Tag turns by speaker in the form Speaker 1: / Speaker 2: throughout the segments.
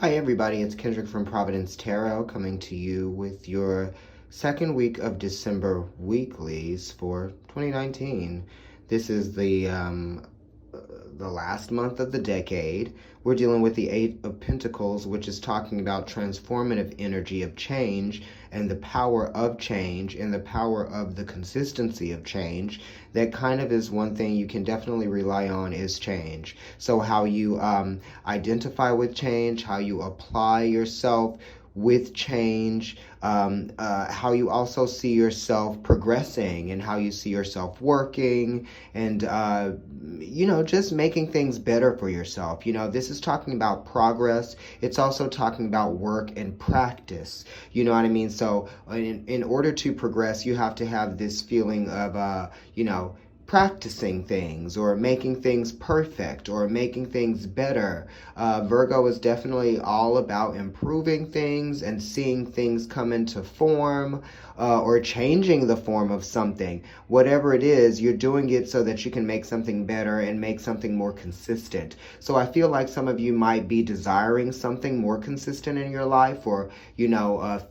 Speaker 1: Hi everybody, it's Kendrick from Providence Tarot coming to you with your second week of December weeklies for 2019. This is the last month of the decade. We're dealing with the Eight of Pentacles, which is talking about transformative energy of change and the power of change and the power of the consistency of change. That kind of is one thing you can definitely rely on is change. So how you identify with change, how you apply yourself with change, how you also see yourself progressing and how you see yourself working and, just making things better for yourself. This is talking about progress. It's also talking about work and practice. You know what I mean? So in order to progress, you have to have this feeling of, practicing things or making things perfect or making things better. Virgo is definitely all about improving things and seeing things come into form or changing the form of something. Whatever it is, you're doing it so that you can make something better and make something more consistent. So I feel like some of you might be desiring something more consistent in your life or,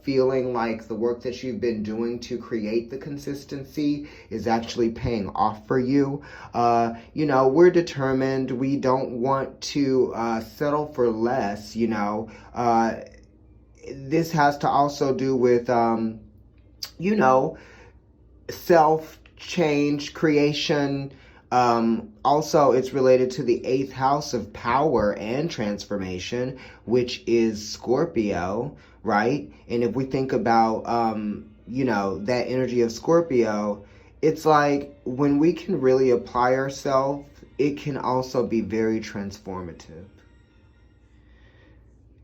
Speaker 1: feeling like the work that you've been doing to create the consistency is actually paying off for you. We're determined. We don't want to settle for less, This has to also do with, self-change, creation. Also, it's related to the 8th house of power and transformation, which is Scorpio, right? And if we think about, that energy of Scorpio, it's like when we can really apply ourselves, it can also be very transformative.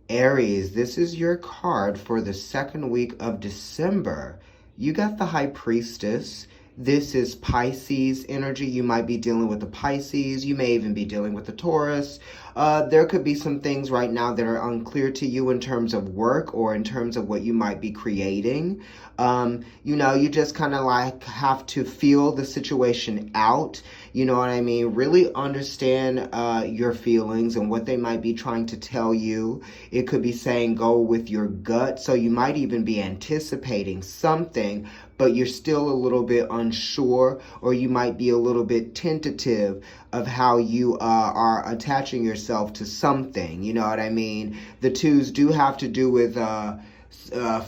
Speaker 1: Aries, this is your card for the second week of December. You got the High Priestess. This is Pisces energy. You might be dealing with the Pisces. You may even be dealing with the Taurus. There could be some things right now that are unclear to you in terms of work or in terms of what you might be creating. You just kind of like have to feel the situation out. You know what I mean? Really understand your feelings and what they might be trying to tell you. It could be saying go with your gut. So you might even be anticipating something, but you're still a little bit unsure, or you might be a little bit tentative of how you are attaching yourself to something. You know what I mean? The twos do have to do with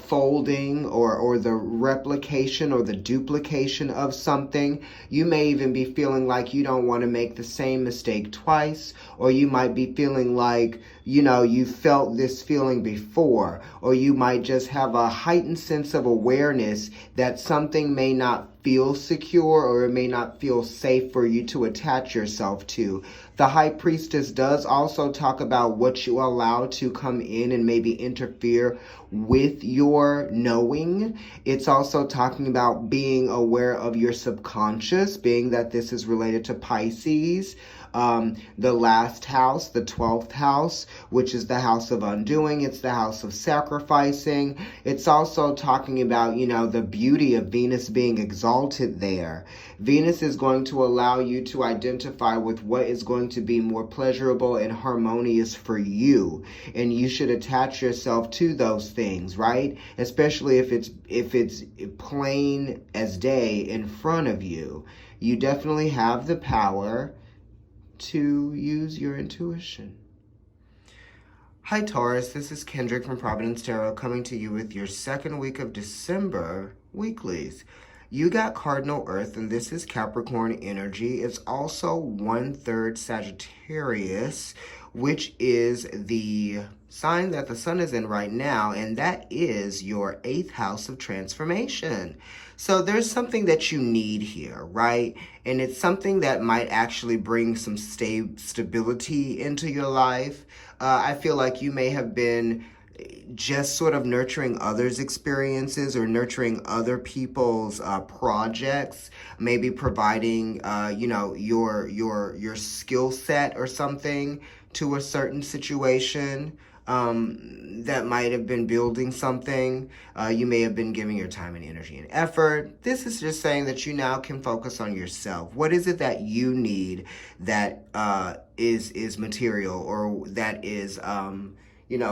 Speaker 1: folding or the replication or the duplication of something. You may even be feeling like you don't want to make the same mistake twice, or you might be feeling like, you felt this feeling before, or you might just have a heightened sense of awareness that something may not feel secure or it may not feel safe for you to attach yourself to. The High Priestess does also talk about what you allow to come in and maybe interfere with your knowing. It's also talking about being aware of your subconscious, being that this is related to Pisces. The last house, the 12th house, which is the house of undoing. It's the house of sacrificing. It's also talking about, the beauty of Venus being exalted there. Venus is going to allow you to identify with what is going to be more pleasurable and harmonious for you. And you should attach yourself to those things, right? Especially if it's plain as day in front of you. You definitely have the power to use your intuition. Hi Taurus, this is Kendrick from Providence Tarot coming to you with your second week of December weeklies. You got Cardinal Earth, and this is Capricorn energy. It's also 1/3 Sagittarius, which is the sign that the sun is in right now, and that is your 8th house of transformation. So there's something that you need here, right? And it's something that might actually bring some stability into your life. I feel like you may have been just sort of nurturing others' experiences or nurturing other people's projects, maybe providing, your skill set or something to a certain situation. That might have been building something. You may have been giving your time and energy and effort. This is just saying that you now can focus on yourself. What is it that you need that is material, or that is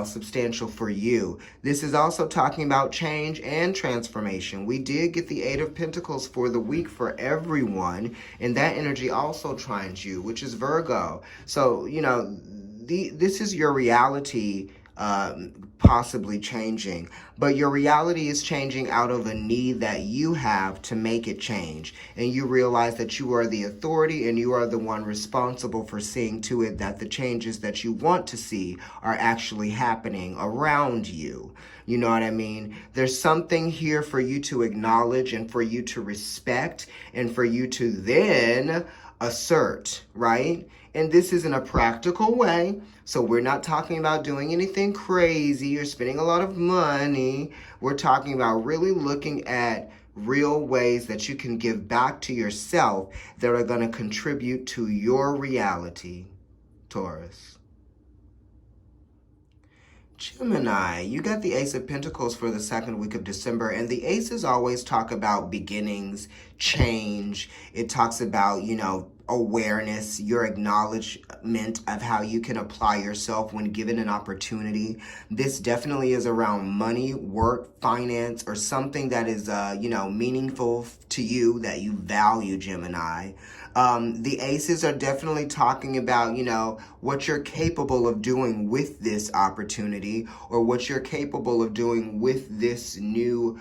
Speaker 1: substantial for you. This is also talking about change and transformation. We did get the Eight of Pentacles for the week for everyone, and that energy also trines you, which is Virgo. So, this is your reality possibly changing, but your reality is changing out of a need that you have to make it change, and you realize that you are the authority and you are the one responsible for seeing to it that the changes that you want to see are actually happening around you. You know what I mean? There's something here for you to acknowledge and for you to respect and for you to then assert, right? And this is in a practical way. So we're not talking about doing anything crazy or spending a lot of money. We're talking about really looking at real ways that you can give back to yourself that are going to contribute to your reality, Taurus. Gemini, you got the Ace of Pentacles for the second week of December, and the aces always talk about beginnings, change. It talks about, awareness, your acknowledgement of how you can apply yourself when given an opportunity. This definitely is around money, work, finance, or something that is, meaningful to you, that you value, Gemini. The aces are definitely talking about, what you're capable of doing with this opportunity, or what you're capable of doing with this new,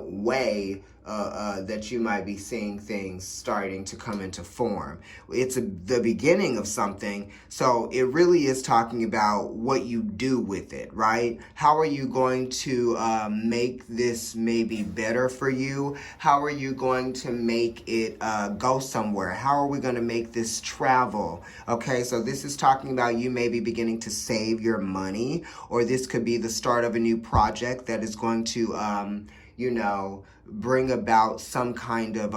Speaker 1: way that you might be seeing things starting to come into form. It's the beginning of something, so it really is talking about what you do with it, right? How are you going to make this maybe better for you? How are you going to make it go somewhere? How are we going to make this travel? Okay, so this is talking about you maybe beginning to save your money, or this could be the start of a new project that is going to bring about some kind of,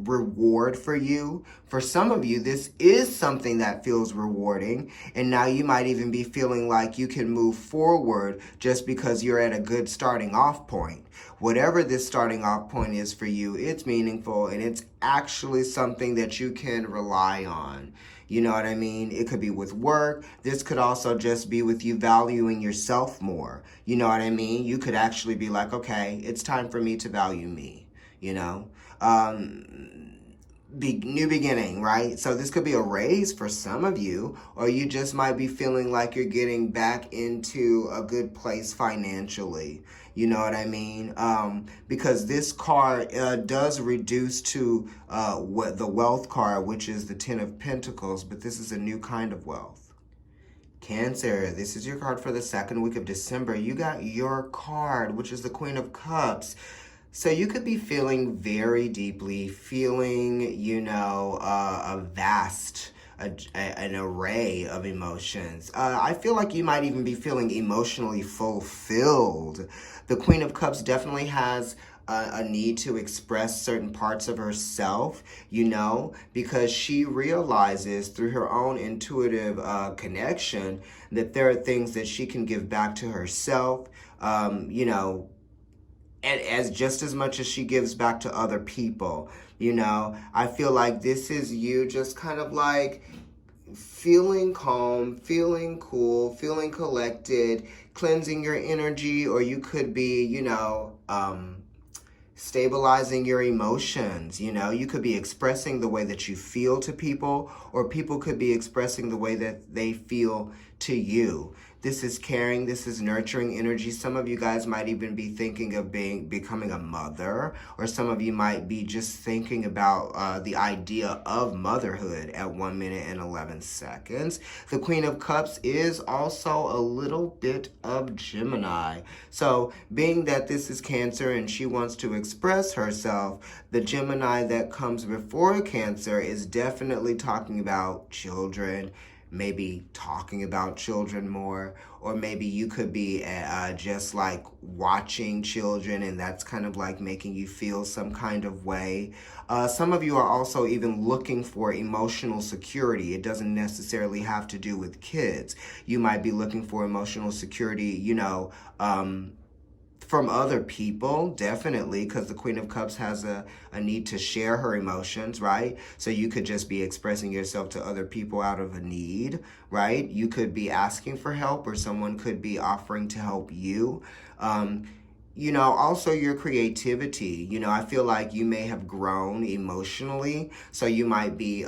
Speaker 1: reward for you. For some of you, this is something that feels rewarding, and now you might even be feeling like you can move forward just because you're at a good starting off point. Whatever this starting off point is for you, it's meaningful, and it's actually something that you can rely on. You know what I mean? It could be with work. This could also just be with you valuing yourself more. You know what I mean? You could actually be like, okay, it's time for me to value me, new beginning, right? So this could be a raise for some of you, or you just might be feeling like you're getting back into a good place financially. You know what I mean? Because this card does reduce to the wealth card, which is the Ten of Pentacles, but this is a new kind of wealth. Cancer, this is your card for the second week of December. You got your card, which is the Queen of Cups. So you could be feeling very deeply, feeling, a vast, an array of emotions. I feel like you might even be feeling emotionally fulfilled. The Queen of Cups definitely has a need to express certain parts of herself, because she realizes through her own intuitive connection that there are things that she can give back to herself, and as just as much as she gives back to other people. I feel like this is you just kind of like feeling calm, feeling cool, feeling collected, cleansing your energy, or you could be, stabilizing your emotions. You could be expressing the way that you feel to people, or people could be expressing the way that they feel to you. This is caring, this is nurturing energy. Some of you guys might even be thinking of becoming a mother, or some of you might be just thinking about the idea of motherhood at 1 minute and 11 seconds. The Queen of Cups is also a little bit of Gemini. So being that this is Cancer and she wants to express herself, the Gemini that comes before Cancer is definitely talking about children, maybe talking about children more, or maybe you could be just like watching children, and that's kind of like making you feel some kind of way. Some of you are also even looking for emotional security. It doesn't necessarily have to do with kids. You might be looking for emotional security, from other people, definitely, because the Queen of Cups has a need to share her emotions, right? So you could just be expressing yourself to other people out of a need, right? You could be asking for help, or someone could be offering to help you. Also your creativity. I feel like you may have grown emotionally, so you might be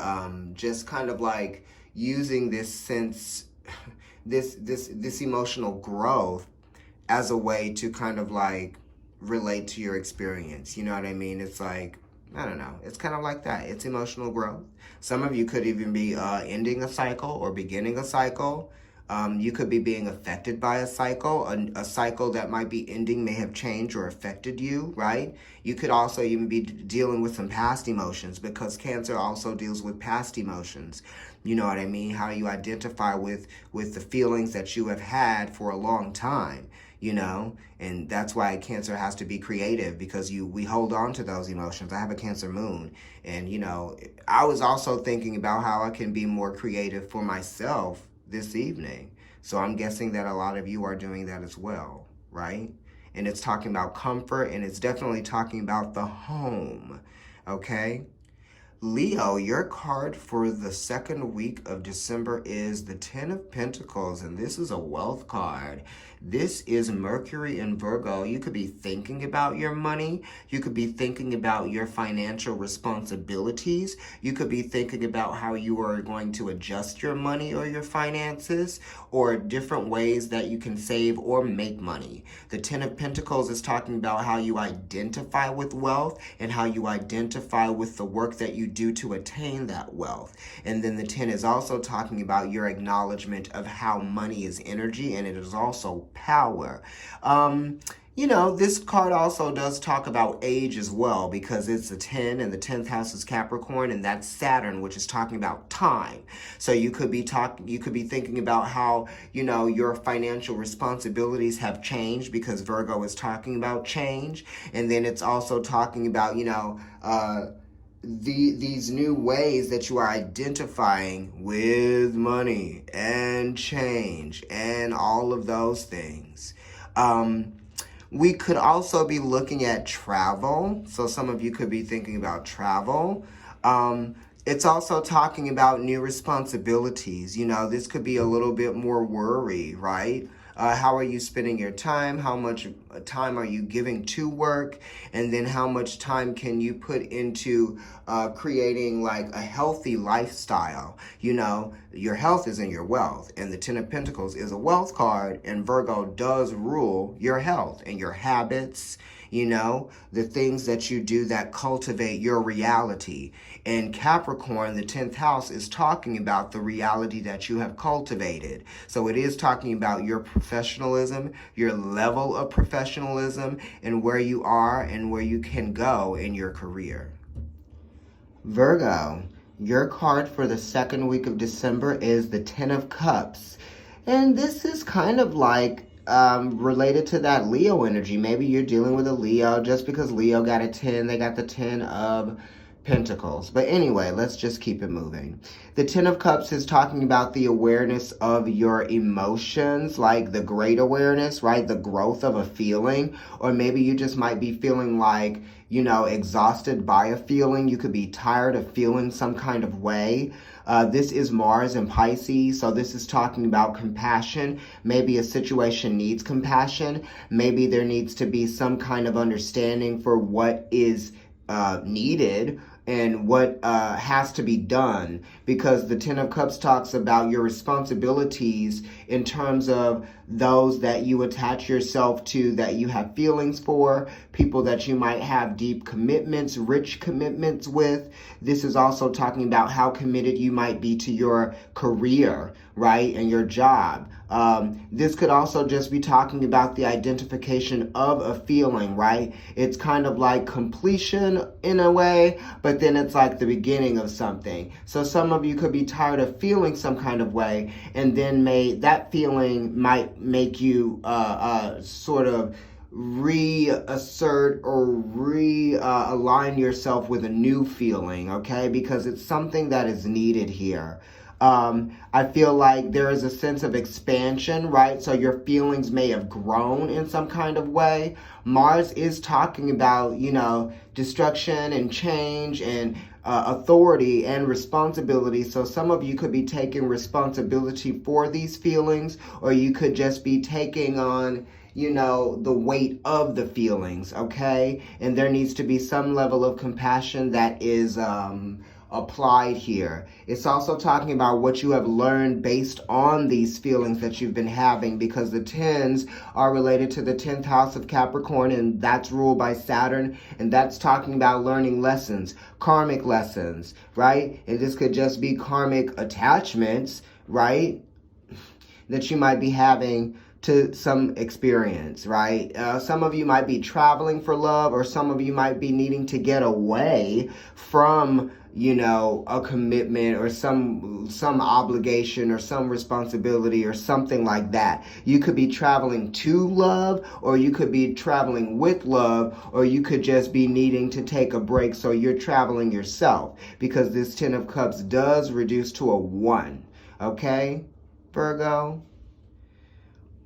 Speaker 1: just kind of like using this sense, this emotional growth as a way to kind of like relate to your experience. You know what I mean? It's like, I don't know. It's kind of like that. It's emotional growth. Some of you could even be ending a cycle or beginning a cycle. You could be being affected by a cycle. A cycle that might be ending may have changed or affected you, right? You could also even be dealing with some past emotions, because Cancer also deals with past emotions. You know what I mean? How you identify with the feelings that you have had for a long time. And that's why Cancer has to be creative, because we hold on to those emotions. I have a Cancer moon, and I was also thinking about how I can be more creative for myself this evening. So I'm guessing that a lot of you are doing that as well, right? And it's talking about comfort, and it's definitely talking about the home, okay? Leo, your card for the second week of December is the Ten of Pentacles, and this is a wealth card. This is Mercury in Virgo. You could be thinking about your money. You could be thinking about your financial responsibilities. You could be thinking about how you are going to adjust your money or your finances, or different ways that you can save or make money. The Ten of Pentacles is talking about how you identify with wealth and how you identify with the work that you do to attain that wealth. And then the 10 is also talking about your acknowledgement of how money is energy, and it is also power. This card also does talk about age as well, because it's a 10 and the 10th house is Capricorn, and that's Saturn, which is talking about time. So you could be thinking about how, your financial responsibilities have changed, because Virgo is talking about change. And then it's also talking about, these new ways that you are identifying with money and change and all of those things. We could also be looking at travel. So some of you could be thinking about travel. It's also talking about new responsibilities. This could be a little bit more worry, right? How are you spending your time? How much time are you giving to work? And then how much time can you put into creating like a healthy lifestyle? Your health is in your wealth, and the Ten of Pentacles is a wealth card, and Virgo does rule your health and your habits, the things that you do that cultivate your reality. And Capricorn, the 10th house, is talking about the reality that you have cultivated. So it is talking about your professionalism, your level of professionalism, and where you are and where you can go in your career. Virgo, your card for the second week of December is the 10 of Cups. And this is kind of like related to that Leo energy. Maybe you're dealing with a Leo. Just because Leo got a 10, they got the 10 of Pentacles. But anyway, let's just keep it moving. The 10 of Cups is talking about the awareness of your emotions, like the great awareness, right? The growth of a feeling. Or maybe you just might be feeling like, exhausted by a feeling. You could be tired of feeling some kind of way. This is Mars and Pisces, so this is talking about compassion. Maybe a situation needs compassion. Maybe there needs to be some kind of understanding for what is needed and what has to be done, because the 10 of Cups talks about your responsibilities in terms of those that you attach yourself to, that you have feelings for, people that you might have deep commitments, rich commitments with. This is also talking about how committed you might be to your career, right, and your job. This could also just be talking about the identification of a feeling, right? It's kind of like completion in a way, but then it's like the beginning of something. So some of you could be tired of feeling some kind of way, and then that feeling might make you sort of reassert or realign yourself with a new feeling, okay? Because it's something that is needed here. I feel like there is a sense of expansion, right? So your feelings may have grown in some kind of way. Mars is talking about, destruction and change and authority and responsibility. So some of you could be taking responsibility for these feelings, or you could just be taking on, the weight of the feelings, okay? And there needs to be some level of compassion that is applied here. It's also talking about what you have learned based on these feelings that you've been having, because the 10s are related to the 10th house of Capricorn, and that's ruled by Saturn, and that's talking about learning lessons, karmic lessons, right? And this could just be karmic attachments, right, that you might be having to some experience, right? Some of you might be traveling for love, or some of you might be needing to get away from, a commitment or some obligation or some responsibility or something like that. You could be traveling to love, or you could be traveling with love, or you could just be needing to take a break, so you're traveling yourself, because this 10 of Cups does reduce to a 1, okay, Virgo?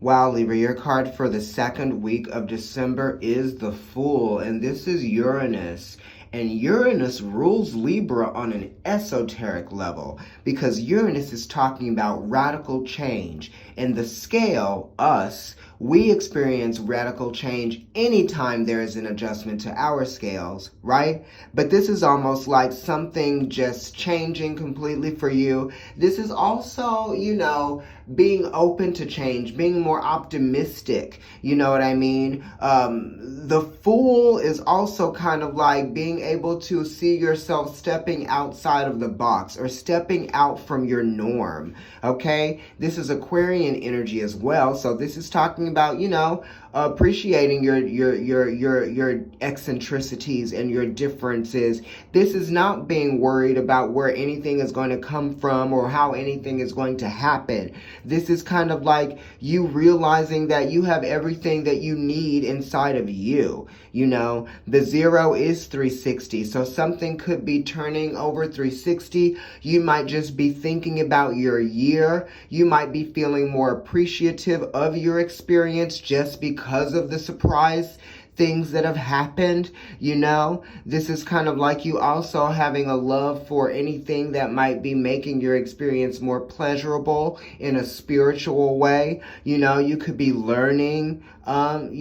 Speaker 1: Wow, Libra, your card for the second week of December is the Fool, and this is Uranus. And Uranus rules Libra on an esoteric level, because Uranus is talking about radical change. And the scale, us, we experience radical change anytime there is an adjustment to our scales, right? But this is almost like something just changing completely for you. This is also, being open to change, being more optimistic, you know what I mean? The Fool is also kind of like being able to see yourself stepping outside of the box, or stepping out from your norm, okay? This is Aquarian energy as well, so this is talking about, appreciating your eccentricities and your differences. This is not being worried about where anything is going to come from or how anything is going to happen. This is kind of like you realizing that you have everything that you need inside of you. The 0 is 360, so something could be turning over 360. You might just be thinking about your year. You might be feeling more appreciative of your experience just because of the surprise things that have happened. This is kind of like you also having a love for anything that might be making your experience more pleasurable in a spiritual way. You could be learning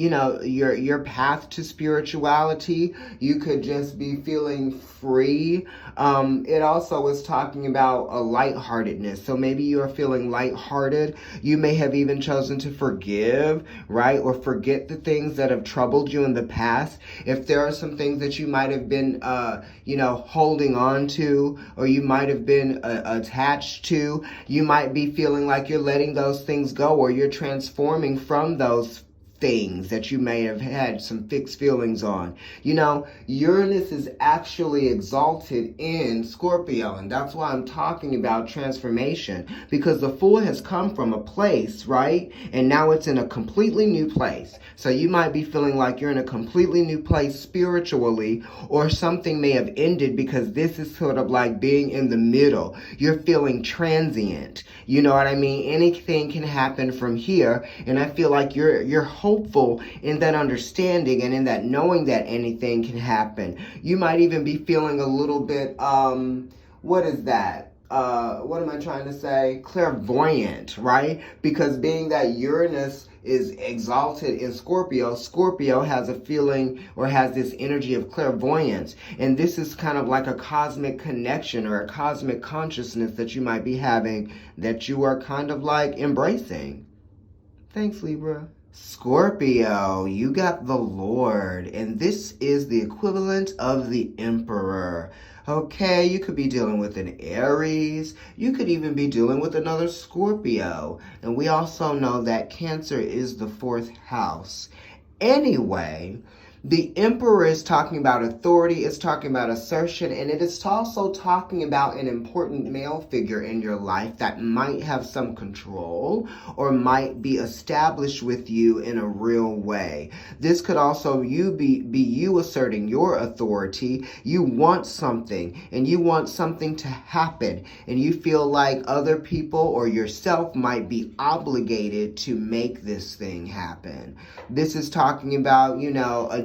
Speaker 1: your path to spirituality. You could just be feeling free. It also is talking about a lightheartedness. So maybe you are feeling lighthearted. You may have even chosen to forgive, right? Or forget the things that have troubled you in the past. If there are some things that you might have been, holding on to, or you might have been attached to, you might be feeling like you're letting those things go, or you're transforming from those things that you may have had some fixed feelings on. Uranus is actually exalted in Scorpio, and that's why I'm talking about transformation, because the Fool has come from a place, right? And now it's in a completely new place. So you might be feeling like you're in a completely new place spiritually, or something may have ended, because this is sort of like being in the middle. You're feeling transient. You know what I mean? Anything can happen from here, and I feel like you're hopeful in that understanding and in that knowing that anything can happen. You might even be feeling a little bit, what is that? What am I trying to say? Clairvoyant, right? Because being that Uranus is exalted in Scorpio, Scorpio has a feeling or has this energy of clairvoyance. And this is kind of like a cosmic connection or a cosmic consciousness that you might be having, that you are kind of like embracing. Thanks, Libra. Scorpio, you got the Lord, and this is the equivalent of the Emperor. Okay, you could be dealing with an Aries. You could even be dealing with another Scorpio. And we also know that Cancer is the 4th house. Anyway, The Emperor is talking about authority, it's talking about assertion, and it is also talking about an important male figure in your life that might have some control or might be established with you in a real way. This could also be you asserting your authority. You want something, and you want something to happen, and you feel like other people or yourself might be obligated to make this thing happen. This is talking about,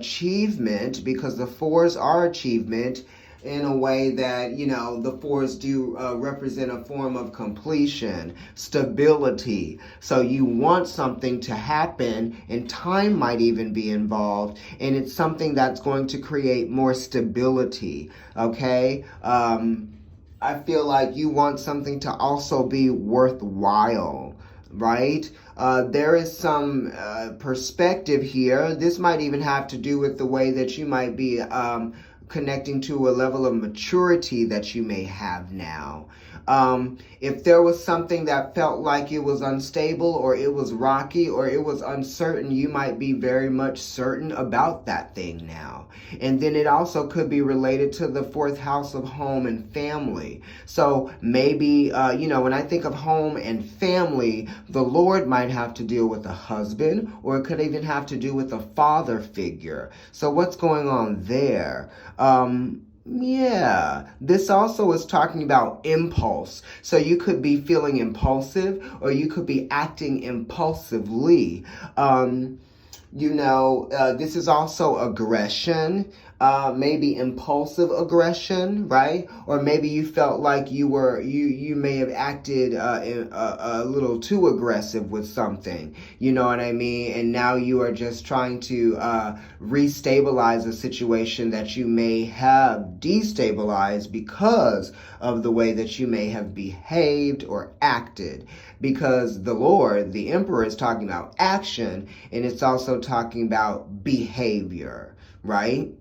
Speaker 1: achievement, because the fours are achievement in a way that, the fours do represent a form of completion, stability. So you want something to happen, and time might even be involved, and it's something that's going to create more stability, okay? I feel like you want something to also be worthwhile, right? There is some perspective here. This might even have to do with the way that you might be connecting to a level of maturity that you may have now. If there was something that felt like it was unstable, or it was rocky, or it was uncertain, you might be very much certain about that thing now. And then it also could be related to the fourth house of home and family. So maybe, when I think of home and family, the Lord might have to deal with a husband, or it could even have to do with a father figure. So what's going on there? Yeah, this also is talking about impulse. So you could be feeling impulsive, or you could be acting impulsively. This is also aggression, maybe impulsive aggression, right? Or maybe you felt like you may have acted a little too aggressive with something, you know what I mean? And now you are just trying to restabilize a situation that you may have destabilized because of the way that you may have behaved or acted. Because the Lord, the Emperor, is talking about action, and it's also talking about behavior, right?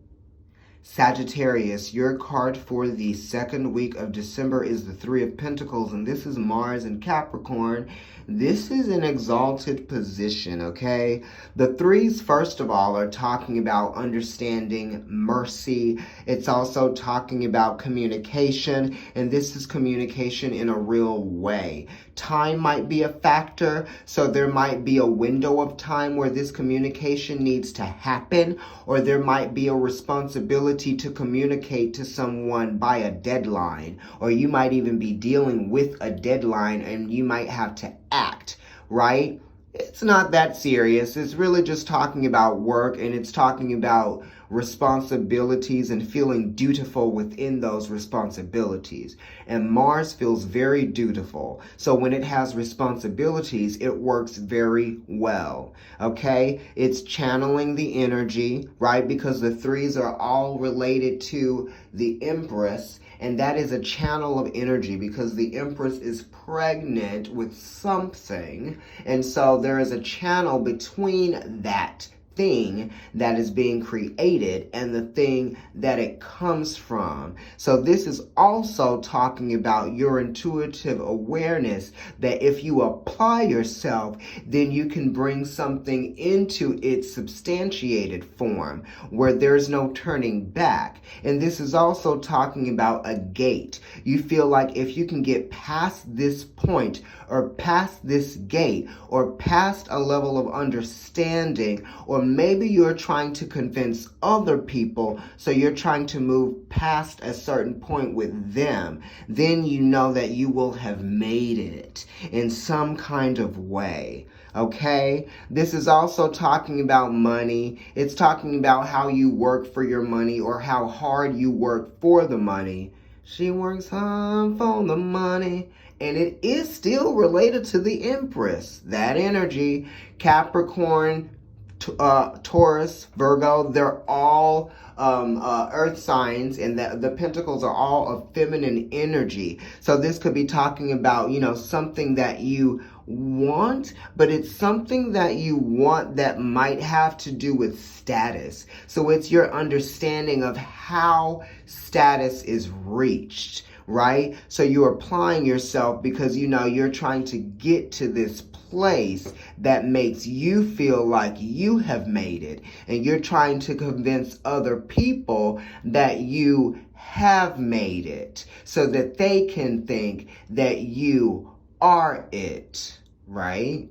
Speaker 1: Sagittarius, your card for the second week of December is the Three of Pentacles, and this is Mars in Capricorn. This is an exalted position, okay? The threes, first of all, are talking about understanding, mercy. It's also talking about communication, and this is communication in a real way. Time might be a factor, so there might be a window of time where this communication needs to happen, or there might be a responsibility to communicate to someone by a deadline, or you might even be dealing with a deadline and you might have to act, right? It's not that serious. It's really just talking about work, and it's talking about responsibilities and feeling dutiful within those responsibilities. And Mars feels very dutiful. So when it has responsibilities, it works very well. Okay? It's channeling the energy, right? Because the threes are all related to the Empress. And that is a channel of energy, because the Empress is pregnant with something. And so there is a channel between that thing that is being created and the thing that it comes from. So this is also talking about your intuitive awareness that if you apply yourself, then you can bring something into its substantiated form where there's no turning back. And this is also talking about a gate. You feel like if you can get past this point, or past this gate, or past a level of understanding, or maybe you're trying to convince other people, so you're trying to move past a certain point with them, then you know that you will have made it in some kind of way. Okay? This is also talking about money. It's talking about how you work for your money, or how hard you work for the money. She works hard for the money. And it is still related to the Empress. That energy, Capricorn, Taurus, Virgo, they're all earth signs, and the pentacles are all of feminine energy. So this could be talking about, something that you want, but it's something that you want that might have to do with status. So it's your understanding of how status is reached, right? So you're applying yourself because, you know, you're trying to get to this place that makes you feel like you have made it. And you're trying to convince other people that you have made it so that they can think that you are it, right?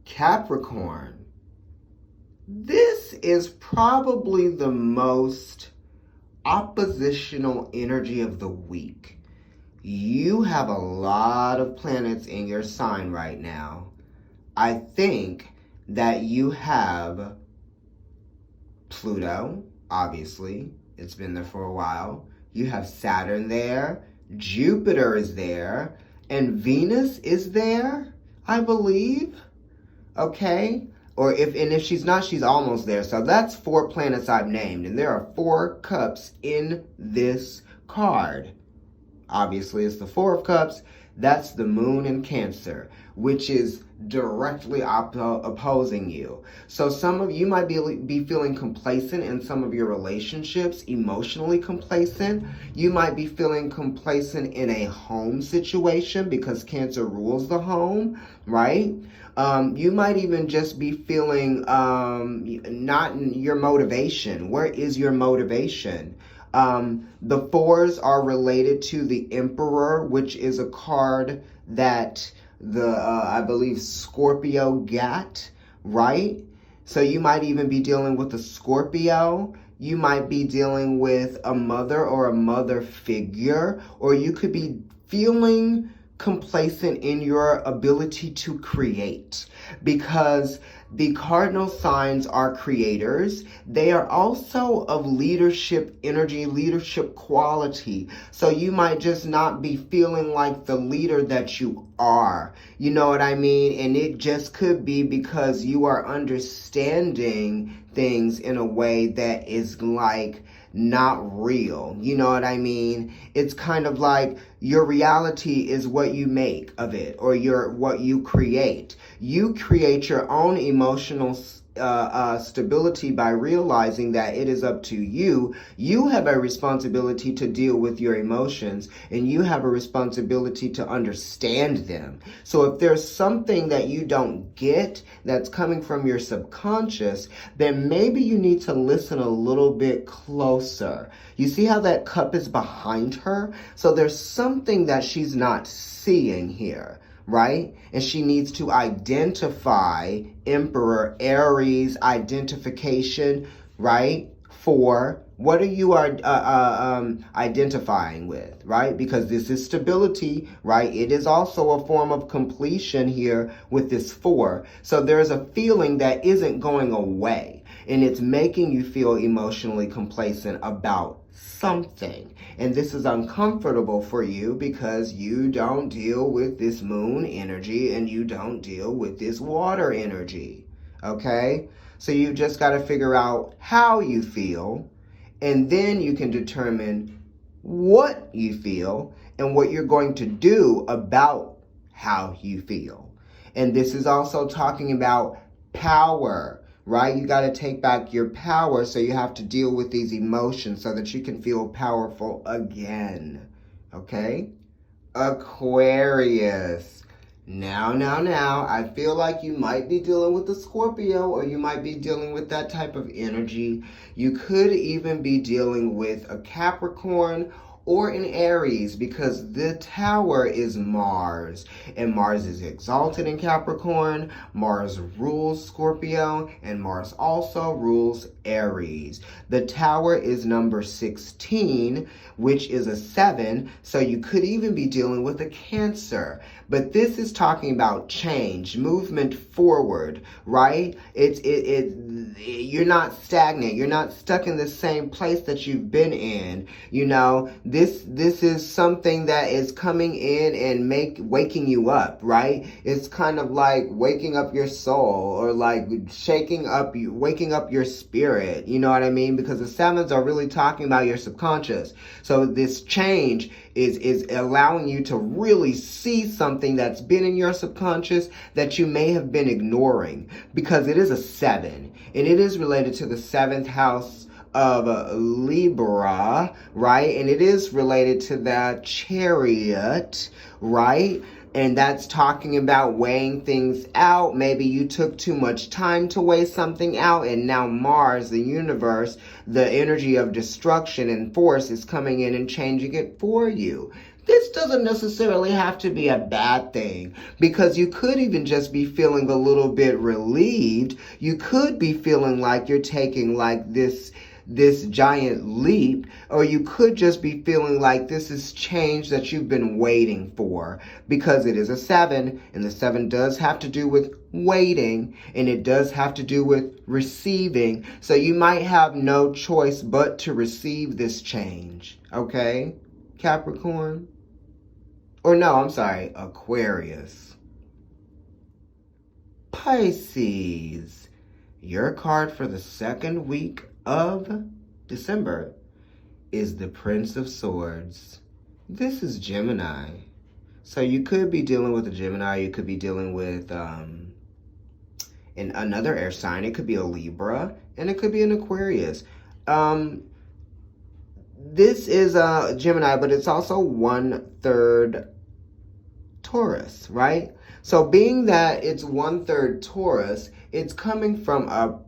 Speaker 1: Capricorn. This is probably the most oppositional energy of the week. You have a lot of planets in your sign right now. I think that you have Pluto, obviously. It's been there for a while. You have Saturn there. Jupiter is there. And Venus is there, I believe. Okay? If she's not, she's almost there. So that's 4 planets I've named. And there are 4 cups in this card. Obviously, it's the 4 of Cups. That's the moon in Cancer, which is directly opposing you. So some of you might be feeling complacent in some of your relationships, emotionally complacent. You might be feeling complacent in a home situation because Cancer rules the home, right? You might even just be feeling not in your motivation. Where is your motivation? The 4s are related to the Emperor, which is a card that I believe Scorpio got, right? So you might even be dealing with a Scorpio. You might be dealing with a mother or a mother figure, or you could be feeling complacent in your ability to create, because the cardinal signs are creators. They are also of leadership energy, leadership quality. So you might just not be feeling like the leader that you are. You know what I mean? And it just could be because you are understanding things in a way that is like not real. You know what I mean? It's kind of like your reality is what you make of it, or what you create. You create your own emotional stability by realizing that it is up to you. You have a responsibility to deal with your emotions, and you have a responsibility to understand them. So if there's something that you don't get that's coming from your subconscious, then maybe you need to listen a little bit closer. You see how that cup is behind her? So there's something that she's not seeing here, right? And she needs to identify Emperor, Aries, identification, right? For what are you identifying with, right? Because this is stability, right? It is also a form of completion here with this 4. So there's a feeling that isn't going away, and it's making you feel emotionally complacent about something. And this is uncomfortable for you because you don't deal with this moon energy and you don't deal with this water energy. Okay? So you just got to figure out how you feel, and then you can determine what you feel and what you're going to do about how you feel. And this is also talking about power, right? You got to take back your power, so you have to deal with these emotions so that you can feel powerful again. Okay? Aquarius. Now, I feel like you might be dealing with a Scorpio, or you might be dealing with that type of energy. You could even be dealing with a Capricorn or an Aries, because the Tower is Mars, and Mars is exalted in Capricorn, Mars rules Scorpio, and Mars also rules Aries. The Tower is number 16, which is a 7, so you could even be dealing with a Cancer. But this is talking about change, movement forward, right? You're not stagnant. You're not stuck in the same place that you've been in. You know, this is something that is coming in and waking you up, right? It's kind of like waking up your soul, or like waking up your spirit. You know what I mean? Because the 7s are really talking about your subconscious. So this change is allowing you to really see something that's been in your subconscious that you may have been ignoring, because it is a 7, and it is related to the 7th house of Libra, right? And it is related to that Chariot, right? And that's talking about weighing things out. Maybe you took too much time to weigh something out, and now Mars, the universe, the energy of destruction and force is coming in and changing it for you. This doesn't necessarily have to be a bad thing, because you could even just be feeling a little bit relieved. You could be feeling like you're taking like this giant leap, or you could just be feeling like this is change that you've been waiting for, because it is a 7, and the 7 does have to do with waiting, and it does have to do with receiving. So you might have no choice but to receive this change, okay, Capricorn? Or no, I'm sorry, Aquarius. Pisces. Your card for the second week of December is the Prince of Swords. This is Gemini. So you could be dealing with a Gemini. You could be dealing with another air sign. It could be a Libra, and it could be an Aquarius. This is a Gemini, but it's also 1/3 Taurus, right? So being that it's 1/3 Taurus, it's coming from a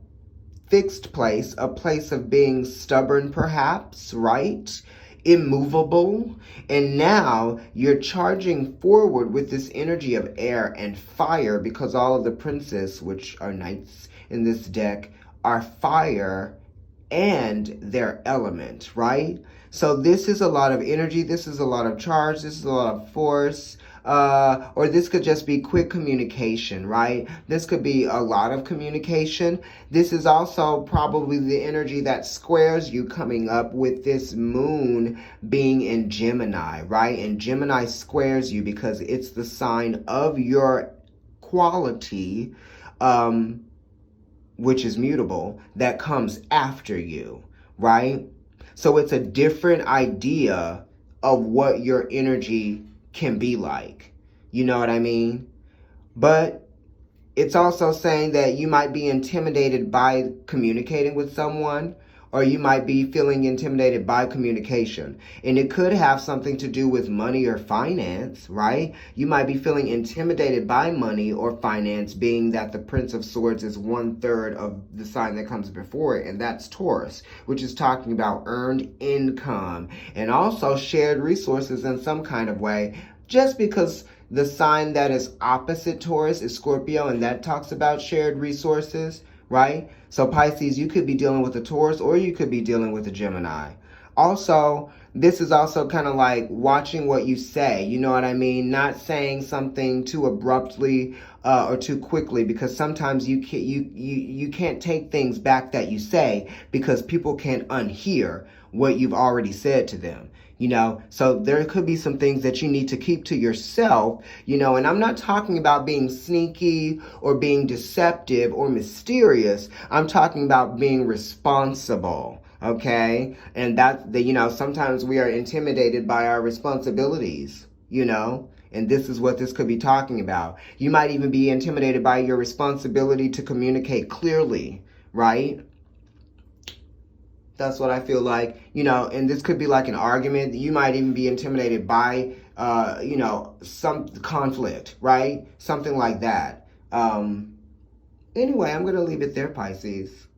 Speaker 1: fixed place, a place of being stubborn perhaps, right? Immovable. And now you're charging forward with this energy of air and fire, because all of the princes, which are knights in this deck, are fire and their element, right? So this is a lot of energy, this is a lot of charge, this is a lot of force, or this could just be quick communication, right? This could be a lot of communication. This is also probably the energy that squares you, coming up with this moon being in Gemini, right? And Gemini squares you because it's the sign of your quality, which is mutable, that comes after you, right? So it's a different idea of what your energy can be like. You know what I mean? But it's also saying that you might be intimidated by communicating with someone, or you might be feeling intimidated by communication. And it could have something to do with money or finance, right? You might be feeling intimidated by money or finance, being that the Prince of Swords is 1/3 of the sign that comes before it, and that's Taurus, which is talking about earned income and also shared resources in some kind of way. Just because the sign that is opposite Taurus is Scorpio, and that talks about shared resources, right? So Pisces, you could be dealing with a Taurus, or you could be dealing with a Gemini. Also, this is also kind of like watching what you say, you know what I mean? Not saying something too abruptly or too quickly, because sometimes you can't take things back that you say, because people can unhear what you've already said to them. You know, so there could be some things that you need to keep to yourself, you know, and I'm not talking about being sneaky or being deceptive or mysterious. I'm talking about being responsible, okay? And you know, sometimes we are intimidated by our responsibilities, you know, and this is what this could be talking about. You might even be intimidated by your responsibility to communicate clearly, right? That's what I feel like, you know, and this could be like an argument. You might even be intimidated by, you know, some conflict, right? Something like that. Anyway, I'm going to leave it there, Pisces.